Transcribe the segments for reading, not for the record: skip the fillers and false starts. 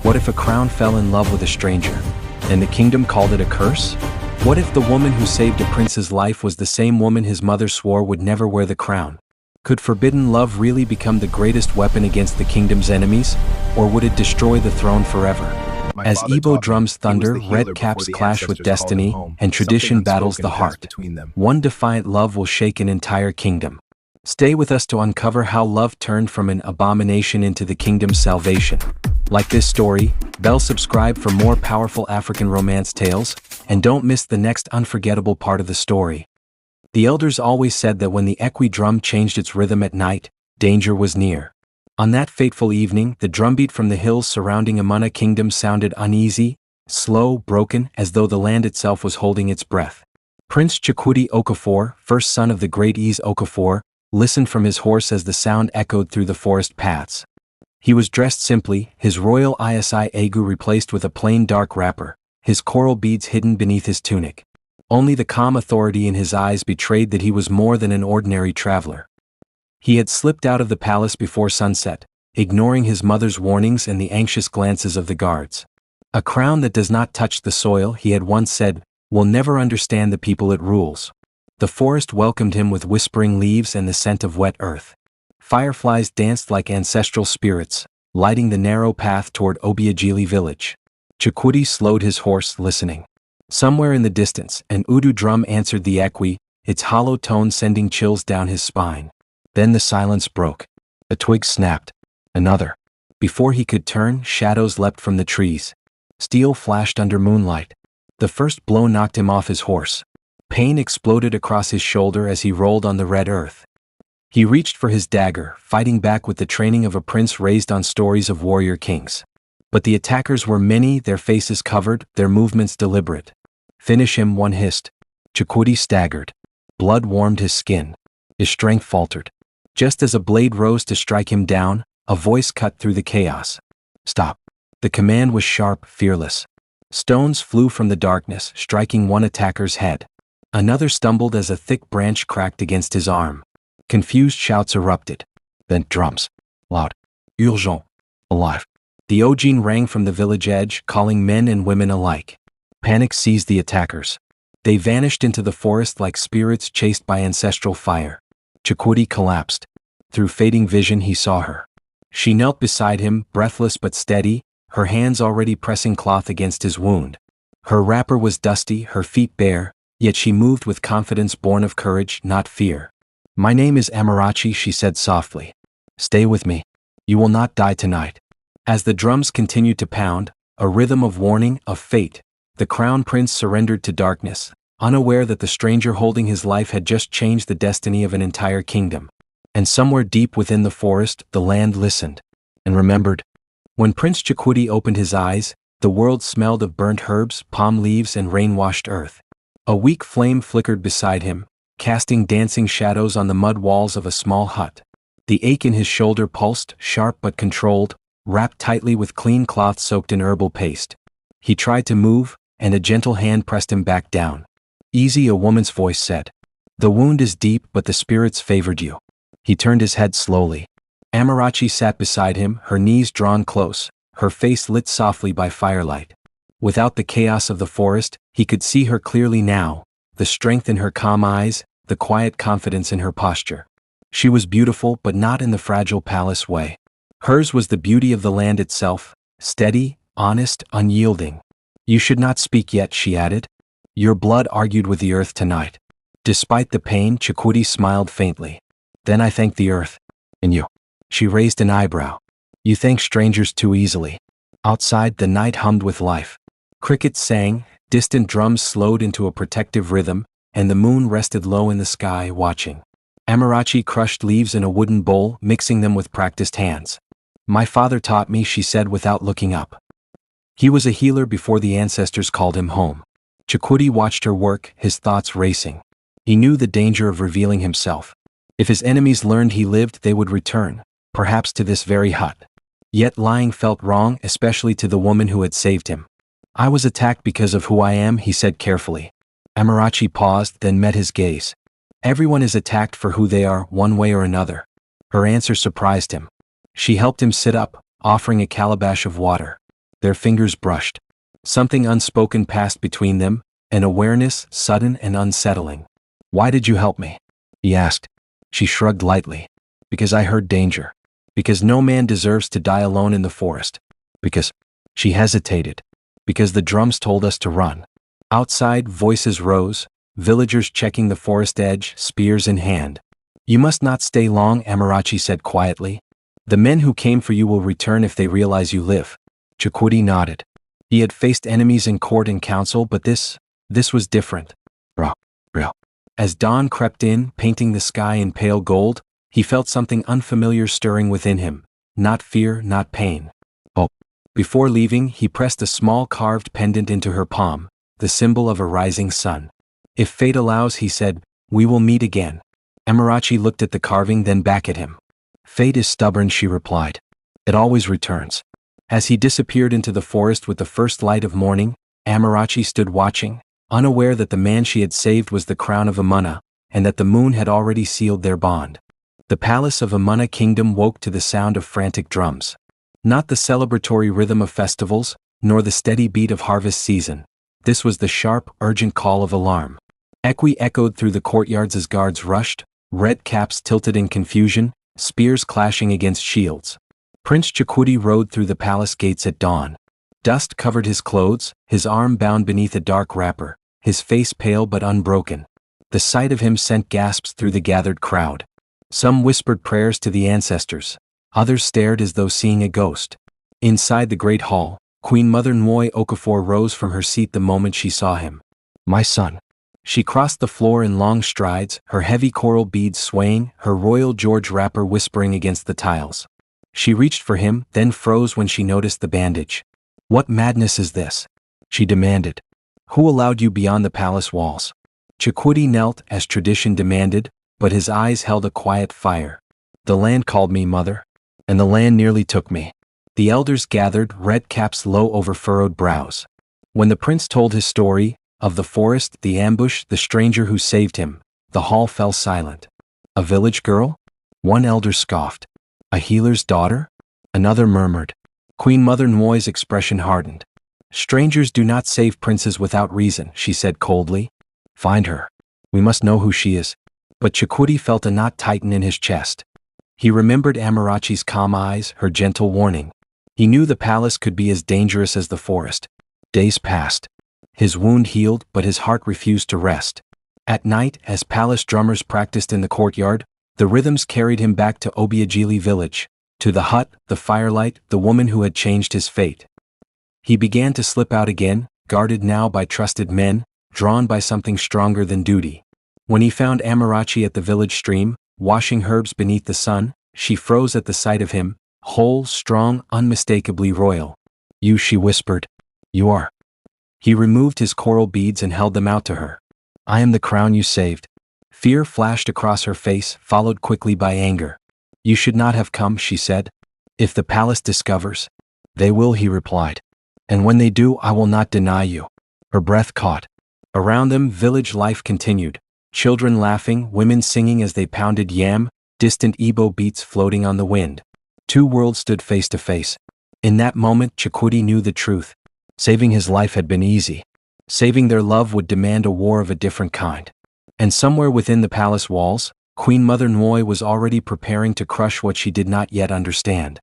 What if a crown fell in love with a stranger, and the kingdom called it a curse? What if the woman who saved a prince's life was the same woman his mother swore would never wear the crown? Could forbidden love really become the greatest weapon against the kingdom's enemies, or would it destroy the throne forever? As Igbo drums thunder, red caps clash with destiny, and tradition battles the heart. One defiant love will shake an entire kingdom. Stay with us to uncover how love turned from an abomination into the kingdom's salvation. Like this story, subscribe for more powerful African romance tales, and don't miss the next unforgettable part of the story. The elders always said that when the Ekwe drum changed its rhythm at night, danger was near. On that fateful evening, the drumbeat from the hills surrounding Amana Kingdom sounded uneasy, slow, broken, as though the land itself was holding its breath. Prince Chukwudi Okafor, first son of the great Eze Okafor, listened from his horse as the sound echoed through the forest paths. He was dressed simply, his royal Isi Egu replaced with a plain dark wrapper, his coral beads hidden beneath his tunic. Only the calm authority in his eyes betrayed that he was more than an ordinary traveler. He had slipped out of the palace before sunset, ignoring his mother's warnings and the anxious glances of the guards. A crown that does not touch the soil, he had once said, will never understand the people it rules. The forest welcomed him with whispering leaves and the scent of wet earth. Fireflies danced like ancestral spirits, lighting the narrow path toward Obiageli village. Chukwudi slowed his horse, listening. Somewhere in the distance, an Udu drum answered the Ekwe, its hollow tone sending chills down his spine. Then the silence broke. A twig snapped. Another. Before he could turn, shadows leapt from the trees. Steel flashed under moonlight. The first blow knocked him off his horse. Pain exploded across his shoulder as he rolled on the red earth. He reached for his dagger, fighting back with the training of a prince raised on stories of warrior kings. But the attackers were many, their faces covered, their movements deliberate. Finish him, one hissed. Chukwudi staggered. Blood warmed his skin. His strength faltered. Just as a blade rose to strike him down, a voice cut through the chaos. Stop. The command was sharp, fearless. Stones flew from the darkness, striking one attacker's head. Another stumbled as a thick branch cracked against his arm. Confused shouts erupted. Then drums. Loud. Urgent. Alive. The Ojin rang from the village edge, calling men and women alike. Panic seized the attackers. They vanished into the forest like spirits chased by ancestral fire. Chukwudi collapsed. Through fading vision he saw her. She knelt beside him, breathless but steady, her hands already pressing cloth against his wound. Her wrapper was dusty, her feet bare, yet she moved with confidence born of courage, not fear. My name is Amarachi, she said softly. Stay with me. You will not die tonight. As the drums continued to pound, a rhythm of warning, of fate, the crown prince surrendered to darkness, unaware that the stranger holding his life had just changed the destiny of an entire kingdom. And somewhere deep within the forest, the land listened and remembered. When Prince Chukwudi opened his eyes, the world smelled of burnt herbs, palm leaves, and rain-washed earth. A weak flame flickered beside him, casting dancing shadows on the mud walls of a small hut. The ache in his shoulder pulsed, sharp but controlled, wrapped tightly with clean cloth soaked in herbal paste. He tried to move, and a gentle hand pressed him back down. Easy, a woman's voice said. The wound is deep, but the spirits favored you. He turned his head slowly. Amarachi sat beside him, her knees drawn close, her face lit softly by firelight. Without the chaos of the forest, he could see her clearly now, the strength in her calm eyes, the quiet confidence in her posture. She was beautiful, but not in the fragile palace way. Hers was the beauty of the land itself, steady, honest, unyielding. You should not speak yet, she added. Your blood argued with the earth tonight. Despite the pain, Chukwudi smiled faintly. Then I thank the earth. And you. She raised an eyebrow. You thank strangers too easily. Outside, the night hummed with life. Crickets sang, distant drums slowed into a protective rhythm, and the moon rested low in the sky, watching. Amarachi crushed leaves in a wooden bowl, mixing them with practiced hands. My father taught me, she said without looking up. He was a healer before the ancestors called him home. Chukwudi watched her work, his thoughts racing. He knew the danger of revealing himself. If his enemies learned he lived, they would return, perhaps to this very hut. Yet lying felt wrong, especially to the woman who had saved him. I was attacked because of who I am, he said carefully. Amarachi paused, then met his gaze. Everyone is attacked for who they are, one way or another. Her answer surprised him. She helped him sit up, offering a calabash of water. Their fingers brushed. Something unspoken passed between them, an awareness sudden and unsettling. "Why did you help me?" he asked. She shrugged lightly. "Because I heard danger. Because no man deserves to die alone in the forest. Because—" She hesitated. "Because the drums told us to run." Outside, voices rose, villagers checking the forest edge, spears in hand. "You must not stay long," Amarachi said quietly. "The men who came for you will return if they realize you live." Chakudi nodded. He had faced enemies in court and council, but this was different. Real. As dawn crept in, painting the sky in pale gold, he felt something unfamiliar stirring within him. Not fear, not pain. Hope. Before leaving, he pressed a small carved pendant into her palm, the symbol of a rising sun. "If fate allows," he said, "we will meet again." Amarachi looked at the carving, then back at him. "Fate is stubborn," she replied. "It always returns." As he disappeared into the forest with the first light of morning, Amarachi stood watching, unaware that the man she had saved was the crown of Amuna, and that the moon had already sealed their bond. The palace of Amuna Kingdom woke to the sound of frantic drums. Not the celebratory rhythm of festivals, nor the steady beat of harvest season. This was the sharp, urgent call of alarm. Equi echoed through the courtyards as guards rushed, red caps tilted in confusion, spears clashing against shields. Prince Chakudi rode through the palace gates at dawn. Dust covered his clothes, his arm bound beneath a dark wrapper, his face pale but unbroken. The sight of him sent gasps through the gathered crowd. Some whispered prayers to the ancestors. Others stared as though seeing a ghost. Inside the great hall, Queen Mother Nwoi Okafor rose from her seat the moment she saw him. "My son." She crossed the floor in long strides, her heavy coral beads swaying, her Royal George wrapper whispering against the tiles. She reached for him, then froze when she noticed the bandage. "What madness is this?" she demanded. "Who allowed you beyond the palace walls?" Chakudi knelt as tradition demanded, but his eyes held a quiet fire. "The land called me, mother. And the land nearly took me." The elders gathered, red caps low over furrowed brows. When the prince told his story, of the forest, the ambush, the stranger who saved him, the hall fell silent. "A village girl?" One elder scoffed. "A healer's daughter?" Another murmured. Queen Mother Nwoi's expression hardened. "Strangers do not save princes without reason," she said coldly. "Find her. We must know who she is." But Chakudi felt a knot tighten in his chest. He remembered Amarachi's calm eyes, her gentle warning. He knew the palace could be as dangerous as the forest. Days passed. His wound healed, but his heart refused to rest. At night, as palace drummers practiced in the courtyard, the rhythms carried him back to Obiagili village, to the hut, the firelight, the woman who had changed his fate. He began to slip out again, guarded now by trusted men, drawn by something stronger than duty. When he found Amarachi at the village stream, washing herbs beneath the sun, she froze at the sight of him, whole, strong, unmistakably royal. "You," she whispered. "You are." He removed his coral beads and held them out to her. "I am the crown you saved." Fear flashed across her face, followed quickly by anger. "You should not have come," she said. "If the palace discovers—" "They will," he replied. "And when they do, I will not deny you." Her breath caught. Around them, village life continued. Children laughing, women singing as they pounded yam, distant Igbo beats floating on the wind. Two worlds stood face to face. In that moment, Chakudi knew the truth. Saving his life had been easy. Saving their love would demand a war of a different kind. And somewhere within the palace walls, Queen Mother Nwoi was already preparing to crush what she did not yet understand.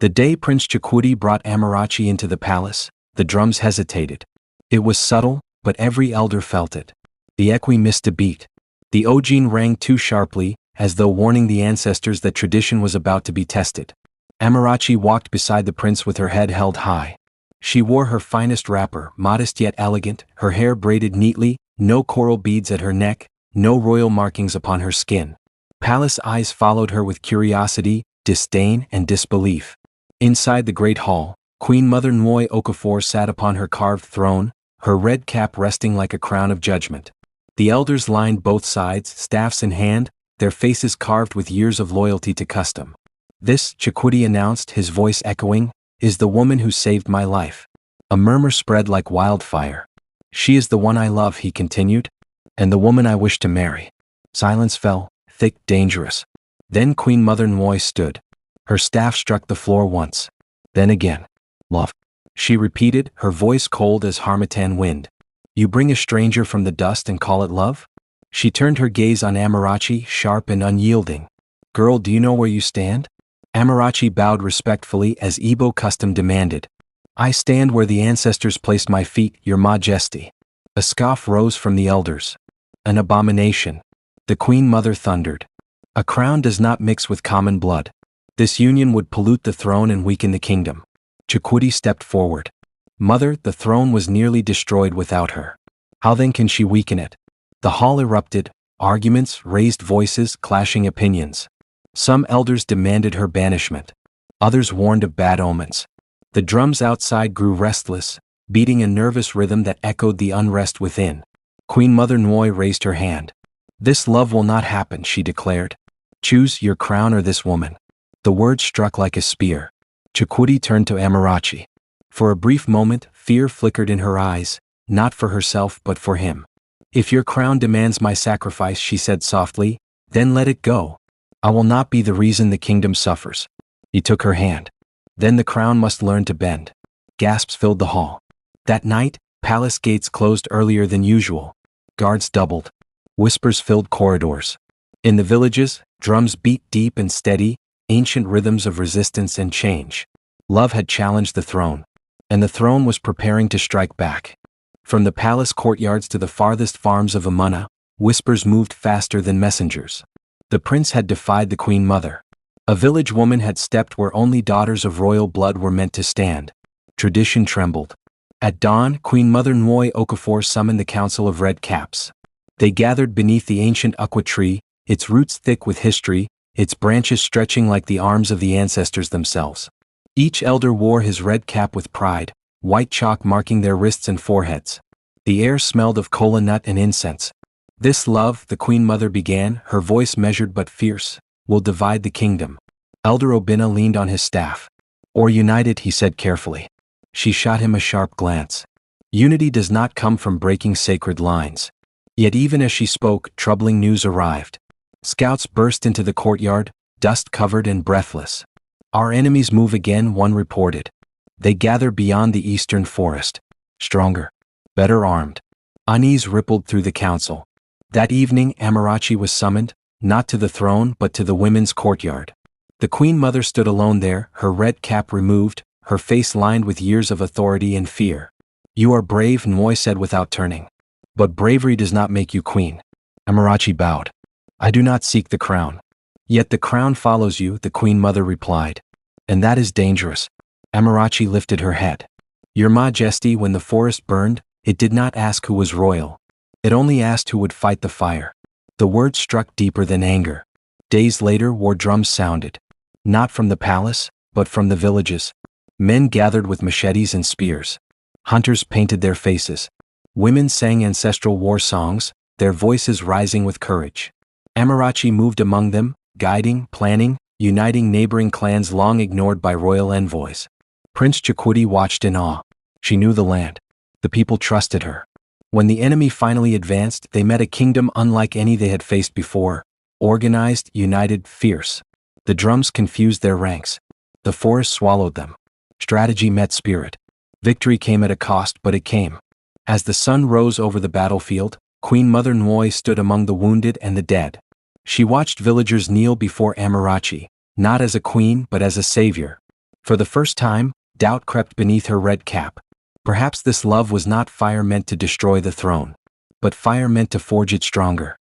The day Prince Chakudi brought Amarachi into the palace, the drums hesitated. It was subtle, but every elder felt it. The equi missed a beat. The ojin rang too sharply, as though warning the ancestors that tradition was about to be tested. Amarachi walked beside the prince with her head held high. She wore her finest wrapper, modest yet elegant, her hair braided neatly, no coral beads at her neck, no royal markings upon her skin. Palace eyes followed her with curiosity, disdain, and disbelief. Inside the great hall, Queen Mother Nwoi Okafor sat upon her carved throne, her red cap resting like a crown of judgment. The elders lined both sides, staffs in hand, their faces carved with years of loyalty to custom. "This," Chakudi announced, his voice echoing, "is the woman who saved my life." A murmur spread like wildfire. "She is the one I love," he continued, "and the woman I wish to marry." Silence fell, thick, dangerous. Then Queen Mother Nwoi stood. Her staff struck the floor once. Then again. "Love." She repeated, her voice cold as harmattan wind. You bring a stranger from the dust and call it love? She turned her gaze on Amarachi, sharp and unyielding. Girl, do you know where you stand? Amarachi bowed respectfully as Igbo custom demanded. I stand where the ancestors placed my feet, your majesty. A scoff rose from the elders. An abomination. The Queen Mother thundered. A crown does not mix with common blood. This union would pollute the throne and weaken the kingdom. Chukwudi stepped forward. Mother, the throne was nearly destroyed without her. How then can she weaken it? The hall erupted, arguments, raised voices, clashing opinions. Some elders demanded her banishment. Others warned of bad omens. The drums outside grew restless, beating a nervous rhythm that echoed the unrest within. Queen Mother Nwoi raised her hand. This love will not happen, she declared. Choose your crown or this woman. The word struck like a spear. Chukwudi turned to Amarachi. For a brief moment, fear flickered in her eyes, not for herself but for him. If your crown demands my sacrifice, she said softly, then let it go. I will not be the reason the kingdom suffers. He took her hand. Then the crown must learn to bend. Gasps filled the hall. That night, palace gates closed earlier than usual. Guards doubled. Whispers filled corridors. In the villages, drums beat deep and steady, ancient rhythms of resistance and change. Love had challenged the throne, and the throne was preparing to strike back. From the palace courtyards to the farthest farms of Amuna, whispers moved faster than messengers. The prince had defied the Queen Mother. A village woman had stepped where only daughters of royal blood were meant to stand. Tradition trembled. At dawn, Queen Mother Nwoi Okafor summoned the Council of Red Caps. They gathered beneath the ancient Ukwa tree, its roots thick with history, its branches stretching like the arms of the ancestors themselves. Each elder wore his red cap with pride, white chalk marking their wrists and foreheads. The air smelled of kola nut and incense. This love, the Queen Mother began, her voice measured but fierce, will divide the kingdom. Elder Obinna leaned on his staff. Or united, he said carefully. She shot him a sharp glance. Unity does not come from breaking sacred lines. Yet even as she spoke, troubling news arrived. Scouts burst into the courtyard, dust-covered and breathless. Our enemies move again, one reported. They gather beyond the eastern forest. Stronger. Better armed. Unease rippled through the council. That evening, Amarachi was summoned, not to the throne but to the women's courtyard. The Queen Mother stood alone there, her red cap removed, her face lined with years of authority and fear. You are brave, Nwoi said without turning. But bravery does not make you queen. Amarachi bowed. I do not seek the crown. Yet the crown follows you, the Queen Mother replied. And that is dangerous. Amarachi lifted her head. Your Majesty, when the forest burned, it did not ask who was royal. It only asked who would fight the fire. The word struck deeper than anger. Days later, war drums sounded. Not from the palace, but from the villages. Men gathered with machetes and spears. Hunters painted their faces. Women sang ancestral war songs, their voices rising with courage. Amarachi moved among them, guiding, planning, uniting neighboring clans long ignored by royal envoys. Prince Chukwudi watched in awe. She knew the land. The people trusted her. When the enemy finally advanced, they met a kingdom unlike any they had faced before. Organized, united, fierce. The drums confused their ranks. The forest swallowed them. Strategy met spirit. Victory came at a cost, but it came. As the sun rose over the battlefield, Queen Mother Nwoi stood among the wounded and the dead. She watched villagers kneel before Amarachi, not as a queen but as a savior. For the first time, doubt crept beneath her red cap. Perhaps this love was not fire meant to destroy the throne, but fire meant to forge it stronger.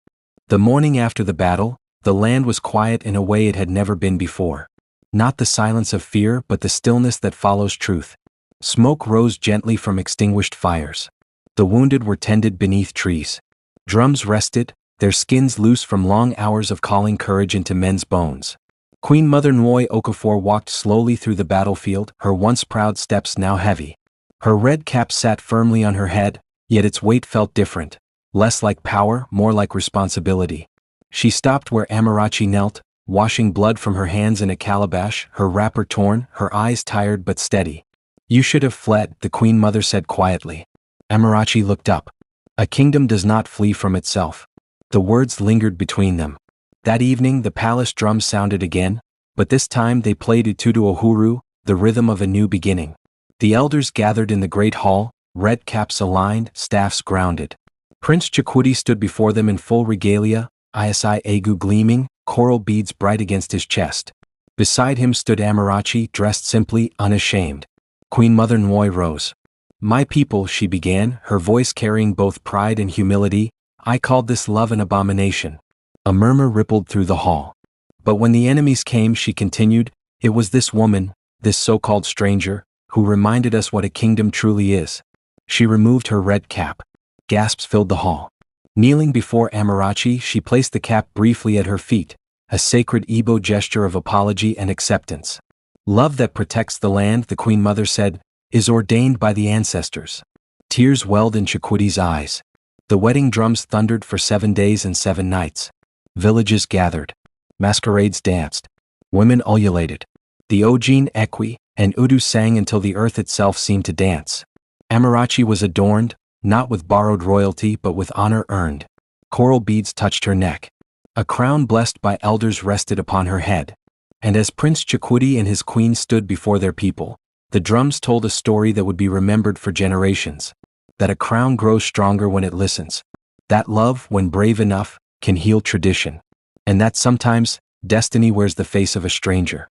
The morning after the battle, the land was quiet in a way it had never been before. Not the silence of fear but the stillness that follows truth. Smoke rose gently from extinguished fires. The wounded were tended beneath trees. Drums rested, their skins loose from long hours of calling courage into men's bones. Queen Mother Nwoi Okafor walked slowly through the battlefield, her once proud steps now heavy. Her red cap sat firmly on her head, yet its weight felt different, less like power, more like responsibility. She stopped where Amarachi knelt, washing blood from her hands in a calabash, her wrapper torn, her eyes tired but steady. You should have fled, the Queen Mother said quietly. Amarachi looked up. A kingdom does not flee from itself. The words lingered between them. That evening the palace drums sounded again, but this time they played Utudu Uhuru, the rhythm of a new beginning. The elders gathered in the great hall, red caps aligned, staffs grounded. Prince Chakudi stood before them in full regalia, isi agu gleaming, coral beads bright against his chest. Beside him stood Amarachi, dressed simply, unashamed. Queen Mother Nwoi rose. "My people," she began, her voice carrying both pride and humility, "I called this love an abomination." A murmur rippled through the hall. "But when the enemies came," she continued, "it was this woman, this so-called stranger, who reminded us what a kingdom truly is." She removed her red cap. Gasps filled the hall. Kneeling before Amarachi, she placed the cap briefly at her feet, a sacred Igbo gesture of apology and acceptance. "Love that protects the land," the Queen Mother said, "is ordained by the ancestors." Tears welled in Chakudi's eyes. The wedding drums thundered for 7 days and 7 nights. Villages gathered. Masquerades danced. Women ululated. The Ojin Ekwi and Udu sang until the earth itself seemed to dance. Amarachi was adorned, not with borrowed royalty but with honor earned. Coral beads touched her neck. A crown blessed by elders rested upon her head. And as Prince Chakudi and his queen stood before their people, the drums told a story that would be remembered for generations. That a crown grows stronger when it listens. That love, when brave enough, can heal tradition. And that sometimes, destiny wears the face of a stranger.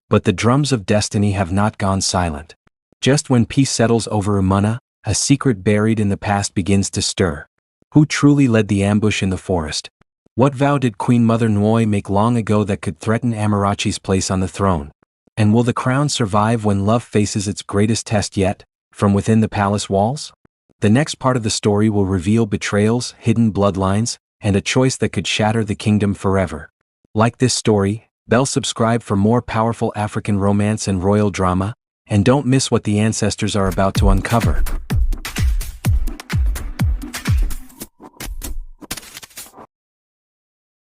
But the drums of destiny have not gone silent. Just when peace settles over Umana, a secret buried in the past begins to stir. Who truly led the ambush in the forest? What vow did Queen Mother Nwoi make long ago that could threaten Amarachi's place on the throne? And will the crown survive when love faces its greatest test yet, from within the palace walls? The next part of the story will reveal betrayals, hidden bloodlines, and a choice that could shatter the kingdom forever. Like this story, subscribe for more powerful African romance and royal drama, and don't miss what the ancestors are about to uncover.